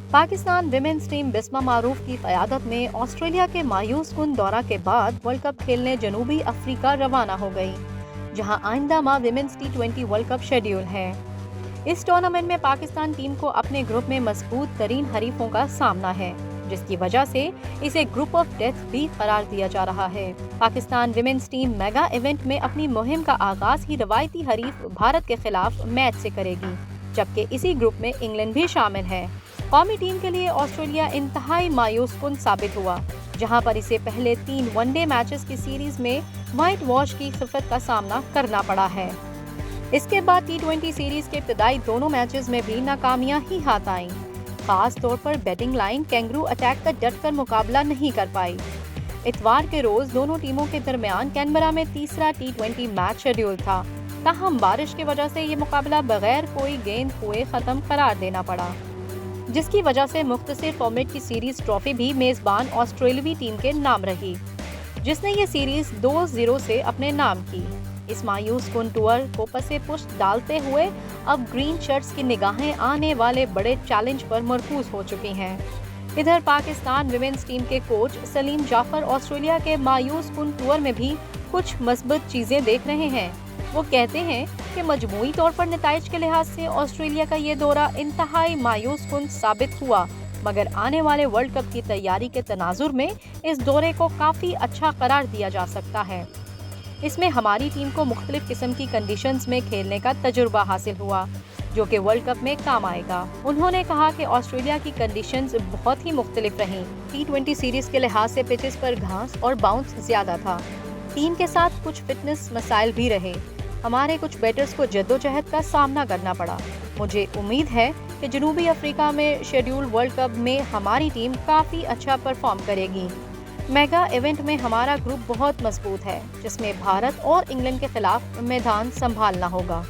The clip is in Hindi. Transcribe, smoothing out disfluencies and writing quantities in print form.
पाकिस्तान विमेंस टीम बिस्मा मारूफ की क़यादत में ऑस्ट्रेलिया के मायूस कुन दौरा के बाद वर्ल्ड कप खेलने जनूबी अफ्रीका रवाना हो गई, जहां आइंदा माह women's T20 world cup schedule है। इस टूर्नामेंट में पाकिस्तान टीम को अपने ग्रुप में मजबूत तरीन हरीफों का सामना है, जिसकी वजह से इसे ग्रुप ऑफ डेथ भी करार दिया जा रहा है। Pakistan women's team mega event में अपनी मुहिम का आगाज ही रवायती हरीफ भारत के खिलाफ मैच से करेगी, जबकि इसी ग्रुप में इंग्लैंड भी शामिल है। कौमी टीम के लिए ऑस्ट्रेलिया इंतहाई मायूस कुन साबित हुआ, जहां पर इसे पहले 3 वनडे मैचेस की सीरीज में व्हाइट वॉश की खिफत का सामना करना पड़ा है। इसके बाद T20 सीरीज के इब्तदाई दोनों मैचेस में भी नाकामियां ही हाथ आईं। खास तौर पर बैटिंग लाइन कैंगरू अटैक का डटकर मुकाबला नहीं कर पाई। इतवार के रोज दोनों टीमों के दरमियान कैनबरा में तीसरा T20 मैच शेड्यूल था, ताहम बारिश की वजह से ये मुकाबला बगैर कोई गेंद हुए खत्म करार देना पड़ा, जिसकी वजह से मुख्तसर फॉर्मेट की सीरीज ट्रॉफी भी मेजबान ऑस्ट्रेलियावी टीम के नाम रही, जिसने ये सीरीज 2-0 से अपने नाम की। इस मायूस कुन टूर को पसे पुष्ट डालते हुए अब ग्रीन शर्ट्स की निगाहें आने वाले बड़े चैलेंज पर मरकूज हो चुकी हैं। इधर पाकिस्तान विमेंस टीम के कोच सलीम जाफर ऑस्ट्रेलिया के मायूस कुन टूर में भी कुछ मस्बत चीजें देख रहे हैं। वो कहते हैं कि मजमूई तौर पर नताइज के लिहाज से ऑस्ट्रेलिया का ये दौरा इंतहाई मायूस कुन साबित हुआ, मगर आने वाले वर्ल्ड कप की तैयारी के तनाजुर में इस दौरे को काफी अच्छा करार दिया जा सकता है। इसमें हमारी टीम को मुख्तलिफ किस्म की कंडीशंस में खेलने का तजुर्बा हासिल हुआ, जो कि वर्ल्ड कप में काम आएगा। उन्होंने कहा कि ऑस्ट्रेलिया की कंडीशंस बहुत ही मुख्तलिफ रहीं। T20 सीरीज के लिहाज से पिचेस पर घास और बाउंस ज्यादा था। टीम के साथ कुछ फिटनेस मसाइल भी रहे। हमारे कुछ बैटर्स को जद्दोजहद का सामना करना पड़ा। मुझे उम्मीद है कि जनूबी अफ्रीका में शेड्यूल वर्ल्ड कप में हमारी टीम काफ़ी अच्छा परफॉर्म करेगी। मेगा इवेंट में हमारा ग्रुप बहुत मजबूत है, जिसमें भारत और इंग्लैंड के खिलाफ मैदान संभालना होगा।